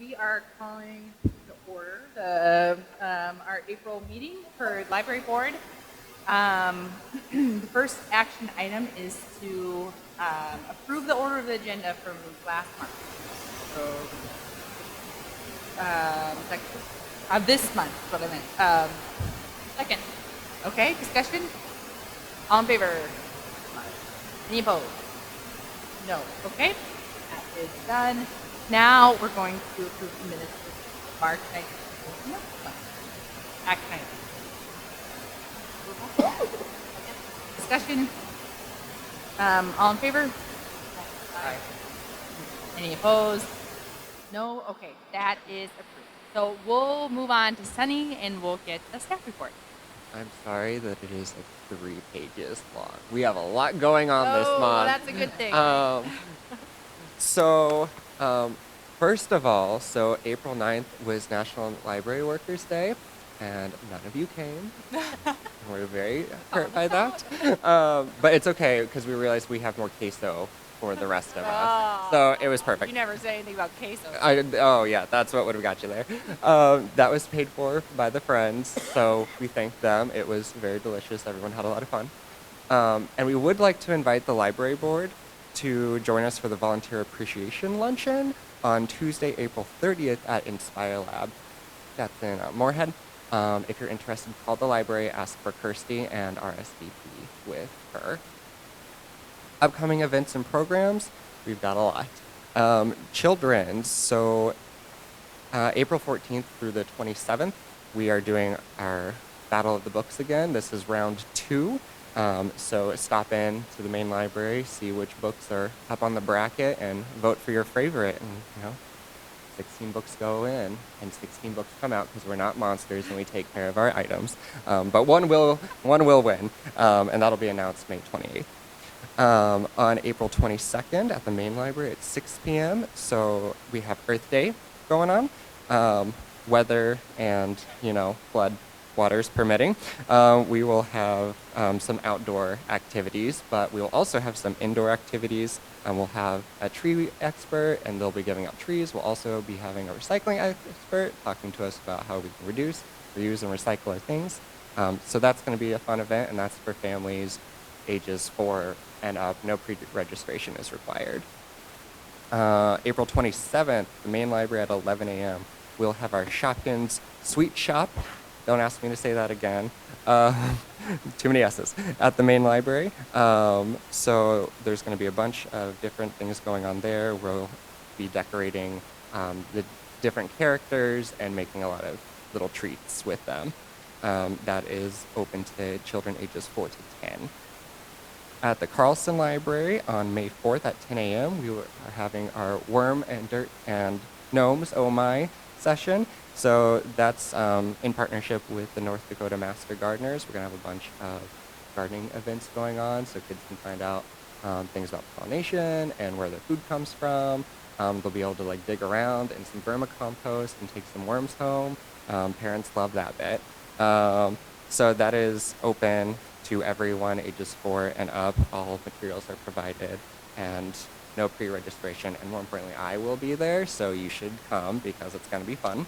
We are calling to order our April meeting for library board. The first action item is to approve the order of the agenda from last month. So, this month is what I meant. Second. Okay, discussion? All in favor? Any opposed? No. Okay, that is done. Now we're going to approve the minutes of March 19th. Action item. Discussion? All in favor? Aye. Any opposed? No? Okay, that is approved. So we'll move on to Sunny and we'll get the staff report. I'm sorry that it is like 3 pages long. We have a lot going on this month. Well, that's a good thing. So, first of all, April 9th was National Library Workers Day, and none of you came. We're very hurt by that. But it's okay, because we realized we have more queso for the rest of us. So it was perfect. You never say anything about queso. Oh, yeah, that's what would have got you there. That was paid for by the friends, so we thanked them. It was very delicious. Everyone had a lot of fun. And we would like to invite the library board to join us for the Volunteer Appreciation Luncheon on Tuesday, April 30th at Inspire Lab. That's in Moorhead. If you're interested, call the library, ask for Kirsty, and RSVP with her. Upcoming events and programs, we've got a lot. Children's, so April 14th through the 27th, we are doing our Battle of the Books again. This is round 2. So stop in to the main library, see which books are up on the bracket, and vote for your favorite. And 16 books go in, and 16 books come out because we're not monsters and we take care of our items. But one will win, and that'll be announced May 28th. On April 22nd at the main library at 6 p.m. So we have Earth Day going on. Weather and, flood waters permitting. We will have some outdoor activities, but we'll also have some indoor activities. We'll have a tree expert, and they'll be giving out trees. We'll also be having a recycling expert talking to us about how we can reduce, reuse, and recycle our things. So that's going to be a fun event, and that's for families ages 4 and up. No pre-registration is required. April 27th, the main library at 11 a.m. We'll have our Shopkins Sweet Shop. Don't ask me to say that again. Too many S's. At the main library. So there's going to be a bunch of different things going on there. We'll be decorating the different characters and making a lot of little treats with them. That is open to children ages 4 to 10. At the Carlson Library on May 4th at 10 a.m., we are having our Worm and Dirt and Gnomes, oh my, session. So that's in partnership with the North Dakota Master Gardeners. We're going to have a bunch of gardening events going on so kids can find out things about pollination and where their food comes from. They'll be able to dig around in some vermicompost and take some worms home. Parents love that bit. So that is open to everyone ages 4 and up. All materials are provided and no pre-registration. And more importantly, I will be there, so you should come because it's going to be fun.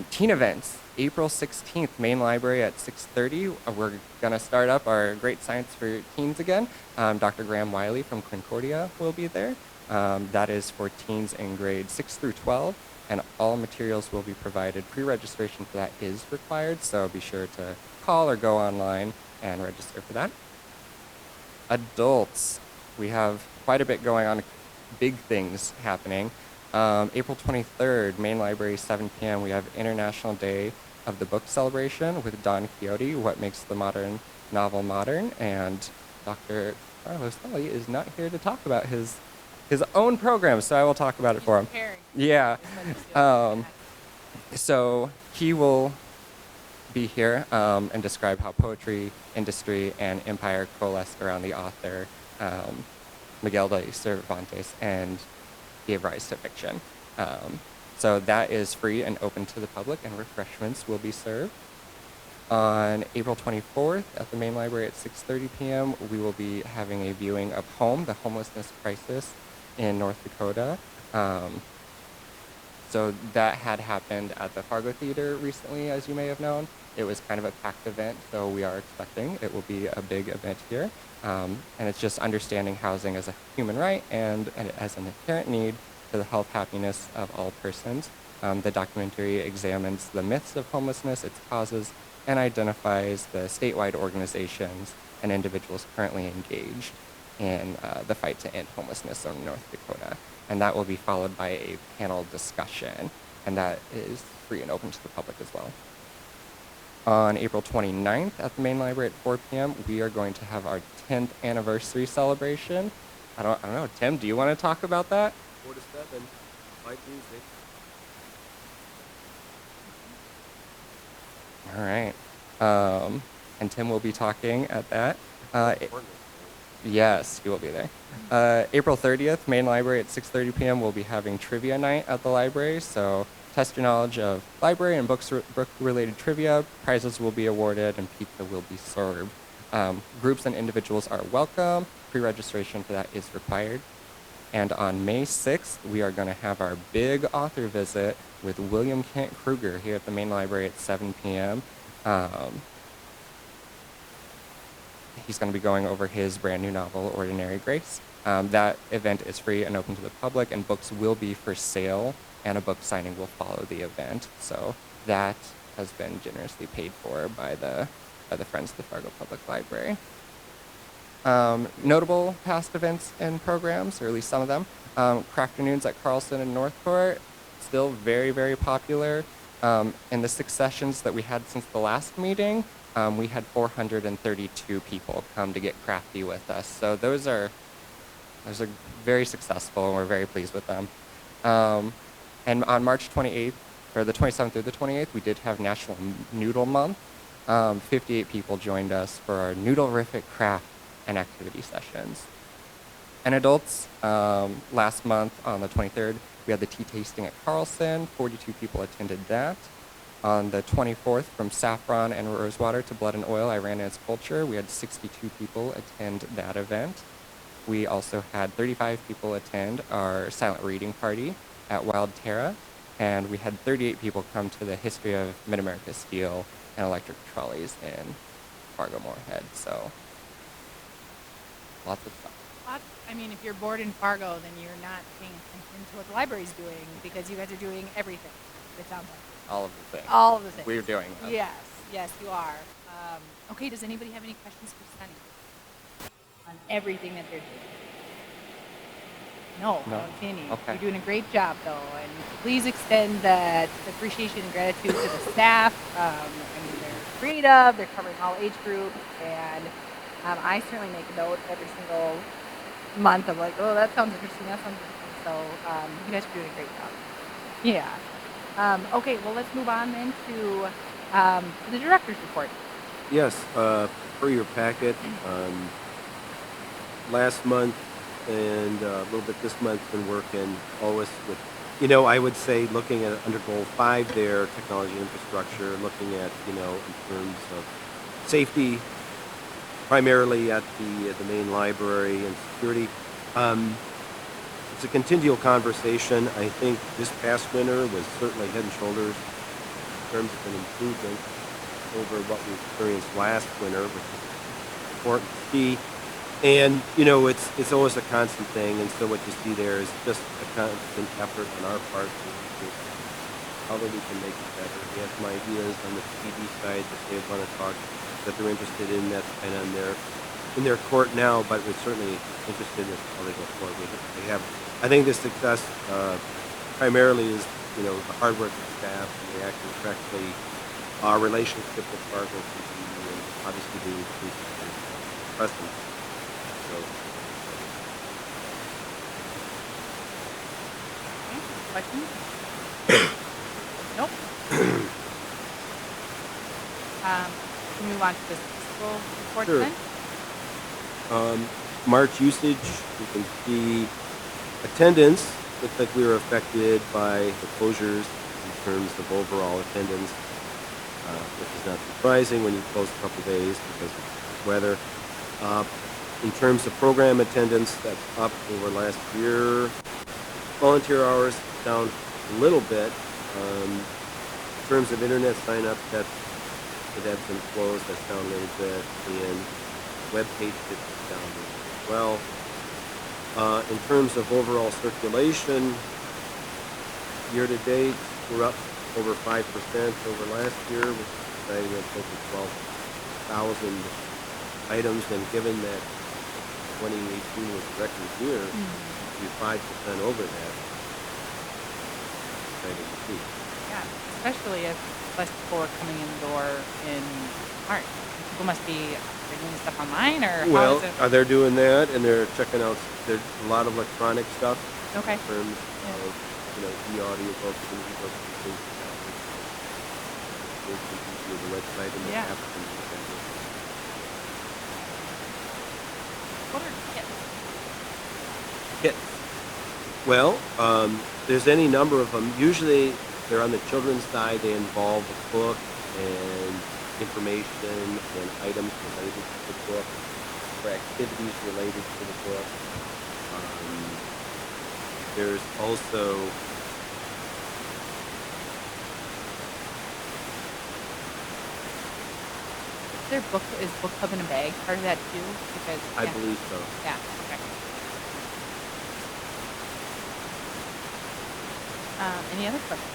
Teen events, April 16th, main library at 6:30. We're going to start up our Great Science for Teens again. Dr. Graham Wiley from Concordia will be there. That is for teens in grades 6 through 12, and all materials will be provided. Pre-registration for that is required, so be sure to call or go online and register for that. Adults, we have quite a bit going on, big things happening. April 23rd, main library, 7 p.m., we have International Day of the Book Celebration with Don Quixote, What Makes the Modern Novel Modern, and Dr. Carlos Tully is not here to talk about his own program, so I will talk about it for him. Yeah. So he will be here and describe how poetry, industry, and empire coalesced around the author Miguel de Cervantes and gave rise to fiction. So that is free and open to the public, and refreshments will be served. On April 24th at the main library at 6:30 p.m., we will be having a viewing of Home, the Homelessness Crisis in North Dakota. So that had happened at the Fargo Theater recently, as you may have known. It was kind of a packed event, so we are expecting it will be a big event here. And it's just understanding housing as a human right and as an inherent need for the health, happiness of all persons. The documentary examines the myths of homelessness, its causes, and identifies the statewide organizations and individuals currently engaged in the fight to end homelessness in North Dakota. And that will be followed by a panel discussion, and that is free and open to the public as well. On April 29th at the main library at 4 p.m., we are going to have our 10th anniversary celebration. I don't know, Tim, do you want to talk about that? 4 to 7, live music. All right. And Tim will be talking at that. Yes, he will be there. April 30th, main library at 6:30 p.m. We'll be having trivia night at the library. So test your knowledge of library and book-related trivia. Prizes will be awarded and pizza will be served. Groups and individuals are welcome. Pre-registration for that is required. And on May 6th, we are going to have our big author visit with William Kent Kruger here at the main library at 7 p.m. He's going to be going over his brand new novel, Ordinary Grace. That event is free and open to the public, and books will be for sale, and a book signing will follow the event. So that has been generously paid for by the Friends of the Fargo Public Library. Notable past events and programs, or at least some of them. Crafternoons at Carlson and Northport, still very, very popular. In the 6 sessions that we had since the last meeting, we had 432 people come to get crafty with us. So those are very successful, and we're very pleased with them. And on March 28th, or the 27th through the 28th, we did have National Noodle Month. 58 people joined us for our Noodle-rific craft and activity sessions. And adults, last month on the 23rd, we had the tea tasting at Carlson. 42 people attended that. On the 24th, from Saffron and Rosewater to Blood and Oil, Iran and its culture, we had 62 people attend that event. We also had 35 people attend our silent reading party at Wild Terra, and we had 38 people come to the history of Mid-America Steel and electric trolleys in Fargo Moorhead. So lots of stuff. I mean, if you're bored in Fargo, then you're not paying attention to what the library's doing, because you guys are doing everything, it sounds like. All of the things. All of the things. We're doing them. Yes, you are. Okay, does anybody have any questions for Sunny on everything that they're doing? No, I don't see any. Okay. You're doing a great job, though, and please extend that appreciation and gratitude to the staff. I mean, they're creative, they're covering all age groups, and I certainly make a note every single month of like, oh, that sounds interesting, that sounds interesting. So you guys are doing a great job. Yeah. Okay, well, let's move on then to the director's report. Yes, per your packet, last month and a little bit this month, been working always with, I would say looking at under goal 5 there, technology infrastructure, looking at, in terms of safety, primarily at the main library and security. It's a continual conversation. I think this past winter was certainly head and shoulders in terms of an improvement over what we experienced last winter, which is important to see. And, it's always a constant thing, and so what you see there is just a constant effort on our part to how we can make it better. We have some ideas on the PD side that they want to talk, that they're interested in, that's kind of in their court now, but we're certainly interested in this how they go forward. We have, I think the success primarily is, the hard work of the staff and reacting correctly, our relationship with Fargo PD, and obviously the presence. So, Questions? Nope. Can we move on to the statistical report Sure. then? March usage, you can see attendance. Looks like we were affected by the closures in terms of overall attendance, which is not surprising when you close a couple days because of weather. In terms of program attendance, that's up over last year. Volunteer hours down a little bit. In terms of internet signups, it ebbs and flows. That's down a little bit, and web page visits down a little bit as well. In terms of overall circulation, year to date, we're up over 5% over last year, which is exciting. That's over 12,000 items, and given that 2018 was a record year, to be 5% over that, exciting to see. Yeah, especially if less people are coming in the door in March. People must be they're doing stuff online, or how Well, is it? they're doing that, and they're checking out. There's a lot of electronic stuff Okay. in terms Yeah. of e-audio books and ebooks and things like that. The website and the Yeah. app. And What are kits? kits. Well, there's any number of them. Usually, they're on the children's side. They involve a book and information and items related to the book, or activities related to the book. There's also Is book club in a bag part of that too? Because I believe so. yeah, okay. Any other questions?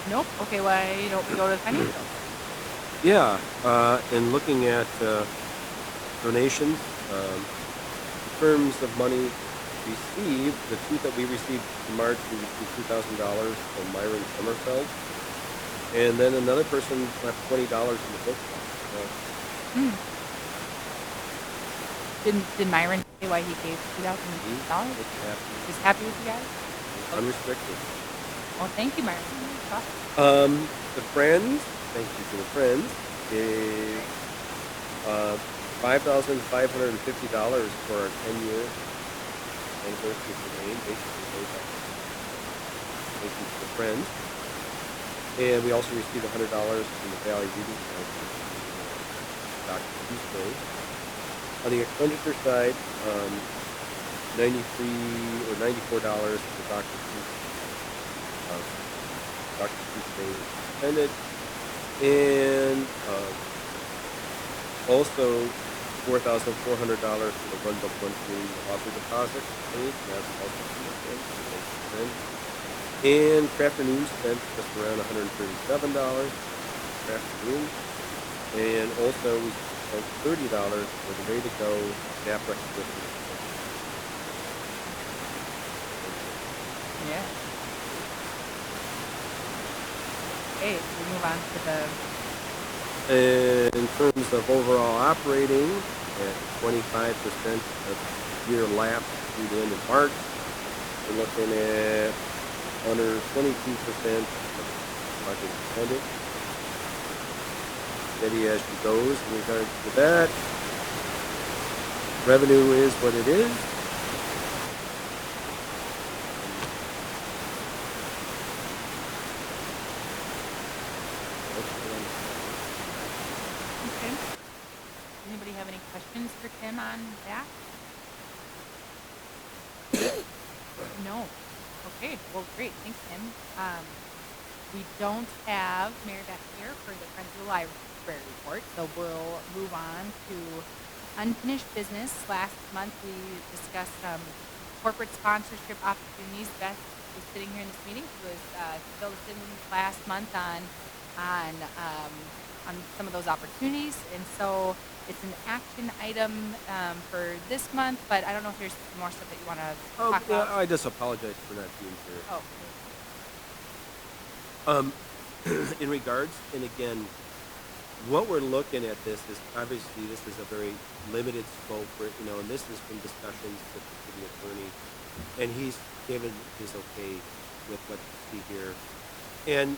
Nope. Okay, why don't we go to the financial? Yeah, and looking at donations, in terms of money received, the two that we received in March, we received $2,000 from Myron Sommerfeld, and then another person left $20 in the book club. Hmm. Did Myron say why he gave $2,000? He's happy, He's happy with you guys? unrestricted. Well, thank you, Myron. That's awesome. The friends, thank you to the friends, gave $5,550 for our 10-year anniversary of the name, basically paid back. Thank you to the friends. And we also received $100 from the Valley Reading Council, Dr. Tuesday. On the expenditure side, $93 or $94 for Dr. Tuesday. Dr. Tuesday attended, and also $4,400 for the Run Book One Community Author Deposit paid. That's also from the friends. And Craft Afternoon spent just around $137 for afternoon. And also we spent $30 for the Way to Go Nap Recognition. Yeah. Okay, we move on to the And in terms of overall operating, at 25% of year lapse through the end of March, we're looking at under 22% of budget expended. Steady as she goes in regards to that. Revenue is what it is. okay. Anybody have any questions for Tim on that? No. Okay. Well, great. Thanks, Tim. We don't have Mary Beth here for the Friends of the Library report, so we'll move on to unfinished business. Last month we discussed some corporate sponsorship opportunities. Beth was sitting here in this meeting. She was filled us in last month on some of those opportunities, and so it's an action item for this month. But I don't know if there's more stuff that you want to talk about. I just apologize for not being here. Oh, In regards, and again, what we're looking at this is obviously this is a very limited scope, and this is from discussions with the city attorney, and he's given his okay with what you see here. And,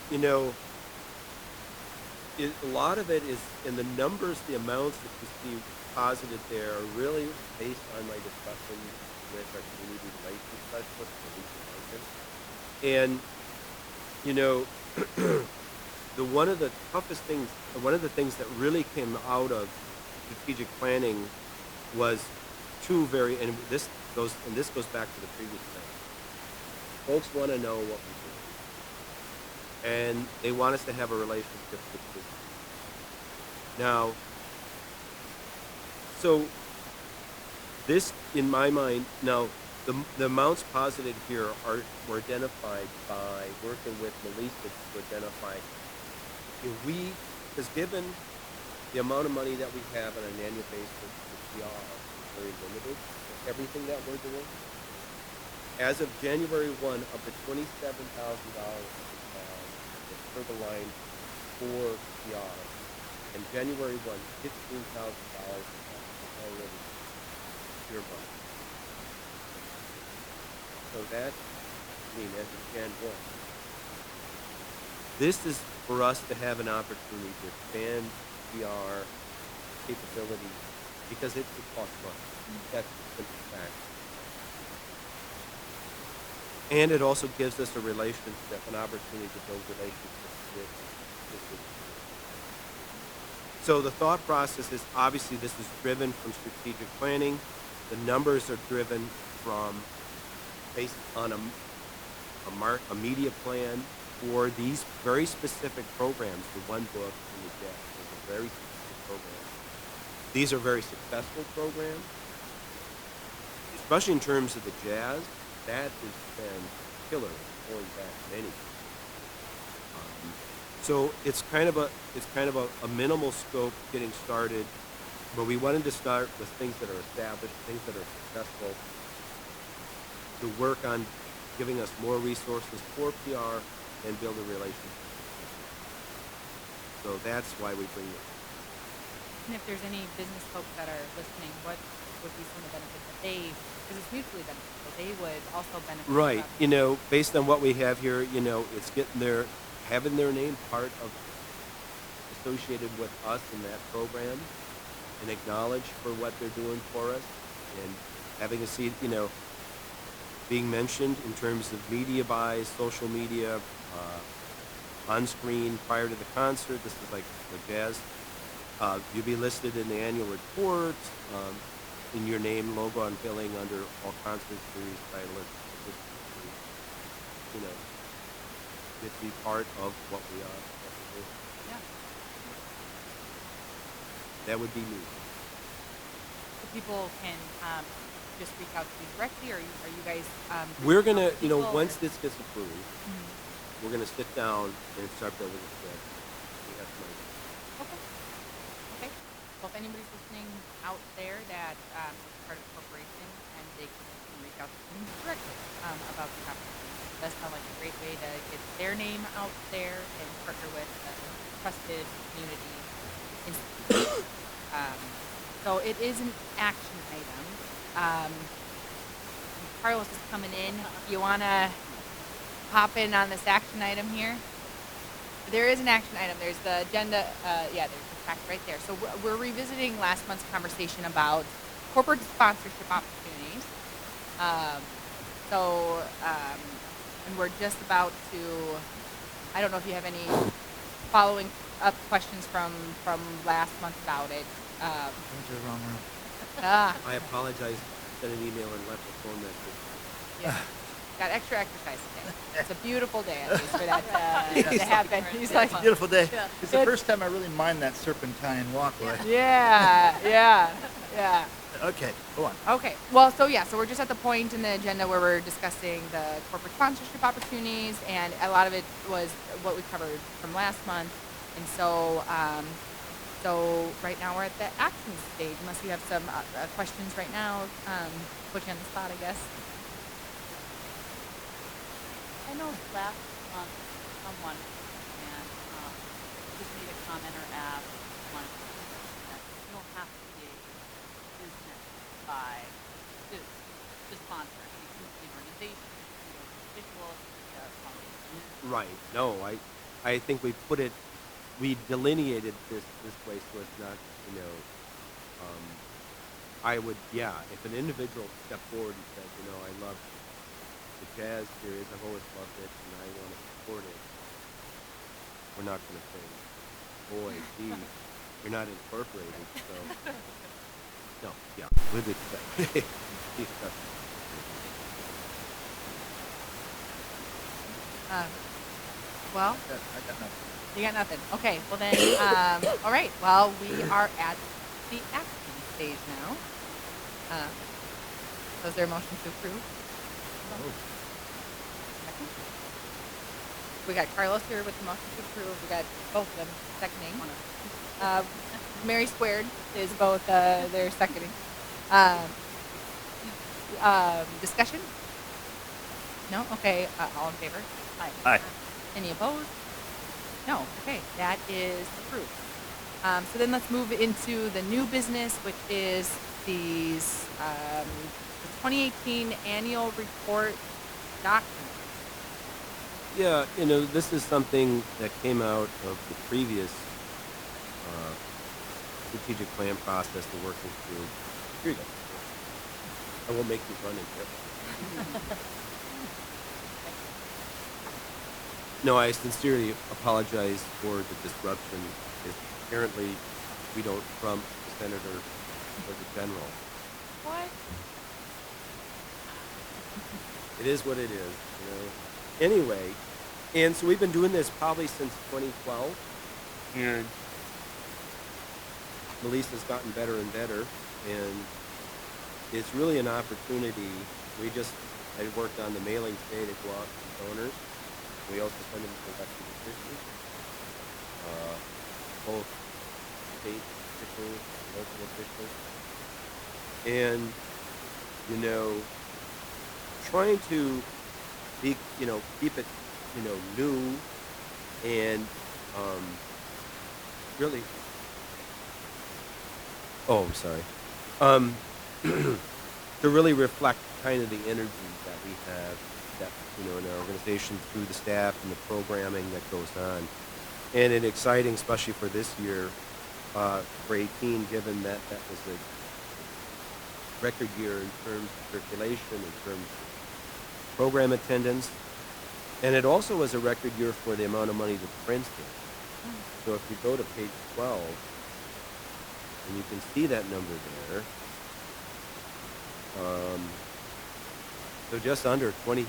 a lot of it is in the numbers, the amounts that you see posited there are really based on my discussions with our community relations specialist, Lisa Duncan. And, one of the toughest things, one of the things that really came out of strategic planning was and this goes back to the previous thing. Folks want to know what we do, and they want us to have a relationship with this. Now, so this, in my mind, now the amounts posited here were identified by working with Melissa to identify if we, because given the amount of money that we have on an annual basis for PR is very limited for everything that we're doing. As of January 1, of the $27,000 we have for the line for PR, and January 1, $15,000 is already earmarked. So that, as of Jan 1, this is for us to have an opportunity to expand PR capability because it costs money. That's the simple fact. And it also gives us a relationship, an opportunity to build relationships with this. So the thought process is obviously this is driven from strategic planning. The numbers are driven from based on a media plan for these very specific programs. The one book and the jazz is a very specific program. These are very successful programs, especially in terms of the jazz. That has been killer, going back many. So it's kind of a minimal scope getting started, but we wanted to start with things that are established, things that are successful, to work on giving us more resources for PR and build a relationship. So that's why we bring this. And if there's any business folks that are listening, what would be some of the benefits that they, because it's mutually beneficial, they would also benefit Right. from? Based on what we have here, it's having their name part of associated with us in that program and acknowledged for what they're doing for us and having a seat, being mentioned in terms of media buys, social media, on screen prior to the concert. This is like the jazz. You'll be listed in the annual report, in your name, logo on billing under all concert series, title, get to be part of what we are. Yeah. That would be me. So people can just reach out to you directly, or are you guys? We're reaching gonna, out to people, once or? this gets approved, we're gonna sit down and start building a schedule. We have some ideas. Okay. Okay. Well, if anybody's listening out there that is part of the corporation, and they can reach out to them directly about the opportunity. That sounds like a great way to get their name out there and partner with a trusted community institution. So it is an action item. Carlos is coming in. You want to hop in on this action item here? There is an action item. There's the agenda. There's the fact right there. So we're revisiting last month's conversation about corporate sponsorship opportunities. And we're just about to, I don't know if you have any following up questions from last month about it. Went to the wrong room. I apologize. I sent an email and left a phone message. Yeah. Got extra exercise today. It's a beautiful day, at least, for that to happen. He's like, Beautiful day. Yeah. It's the first time I really mind that serpentine walkway. yeah. Okay, go on. Okay. Well, so we're just at the point in the agenda where we're discussing the corporate sponsorship opportunities, and a lot of it was what we covered from last month. And so right now we're at the action stage. Unless you have some questions right now, put you on the spot, I guess. I know last month someone just made a comment or asked someone that you don't have to be a business to sponsor. You can be an organization, you can be an individual, you can be a foundation. Right. No, I think we delineated this way so it's not, if an individual stepped forward and said, I love the jazz series, I've always loved it, and I want to support it, we're not going to say, boy, gee, you're not incorporated, so, no, yeah, we'd expect. Um, well, I got nothing. you got nothing. Okay. Well then, all right. Well, we are at the action stage now. Um, so is there a motion to approve? Oh, Second? We got Carlos here with the motion to approve. We got both of them seconding. Uh, Mary Squared is both they're seconding. Um, discussion? No? Okay. All in favor? Aye. Any opposed? No. Okay. That is approved. So then let's move into the new business, which is these the 2018 annual report document. Yeah, this is something that came out of the previous uh, strategic plan process we're working through. Here you go. I won't make you run into it. No, I sincerely apologize for the disruption. Apparently, we don't trump the senator or the general. What? It is what it is, Anyway, and so we've been doing this probably since 2012, and Melissa's gotten better and better, and it's really an opportunity. I worked on the mailing today to go out to donors. We also send them to elected officials, both state officials, local officials, and trying to keep it, new, and really. Oh, I'm sorry. Um, to really reflect kind of the energy that we have, that in our organization through the staff and the programming that goes on, and it's exciting, especially for this year, for 18, given that that was a record year in terms of circulation, in terms of program attendance, and it also was a record year for the amount of money that Princeton. So if you go to page 12, and you can see that number there. So just under $23,000,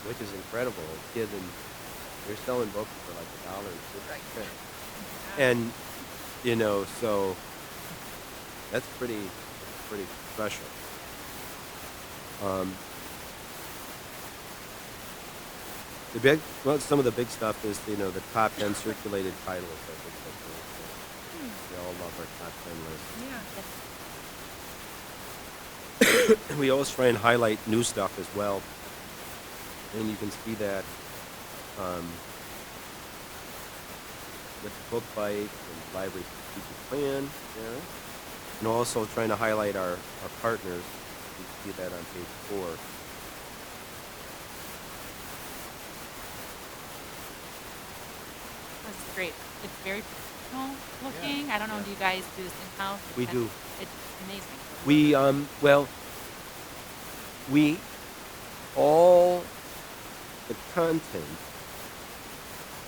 which is incredible, given they're selling books for like $1.50. And so that's pretty special. Some of the big stuff is the top 10 circulated titles. I think that's really cool. We all love our top 10 list. Yeah. We always try and highlight new stuff as well, and you can see that with the book bite and library strategic plan there, and also trying to highlight our partners. You can see that on page 4. That's great. It's very professional looking. I don't know. Do you guys do this in house? We do. It's amazing. We all the content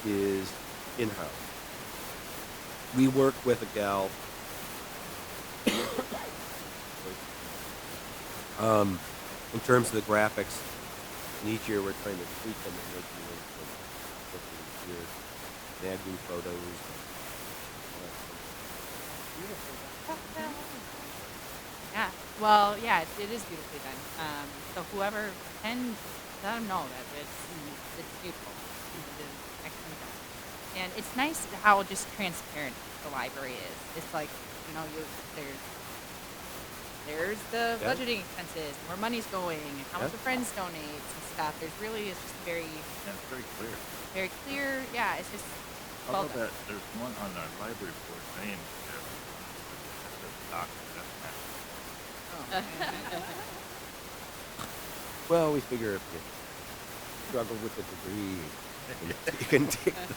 is in-house. We work with a gal in terms of the graphics, and each year we're trying to tweak them and make them look good. And add new photos. Yeah. Well, yeah, it is beautifully done. So whoever can, let them know that it's beautiful. It is excellent done. And it's nice how just transparent the library is. It's like, there's the Yeah. budgeting expenses, where money's going, and how much Yeah. the friends donate and stuff. It's just very, Yeah, it's very clear. very clear. Yeah, it's just I well love done. that there's one on our library board name there. That says doctor. That's nice. Oh. Well, we figure if you struggle with the degree, you can take the...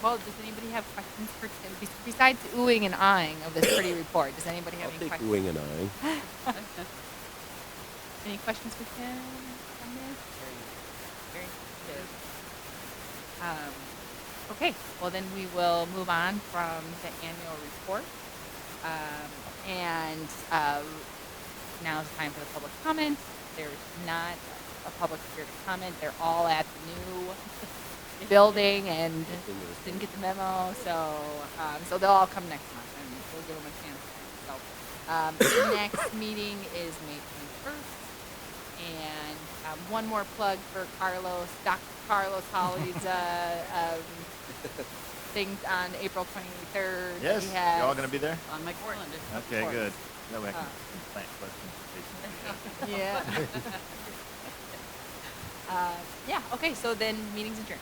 Well, does anybody have questions for Tim? Besides oohing and eyeing of this pretty report, does anybody have I'll any take questions? wing and eye. Any questions for Tim on this? Very good. Okay, well then we will move on from the annual report. And now is the time for the public comment. There's not a public here to comment. They're all at the new building and didn't get the memo, so they'll all come next month, and we'll give them a chance. So next meeting is May 21st, and one more plug for Carlos, Dr. Carlos Holly's thing on April 23rd. Yes, He you has, all going to be there? On my calendar. Okay, course. good. That way I can Uh, plant questions. yeah. Yeah. Okay. So then meeting's adjourned.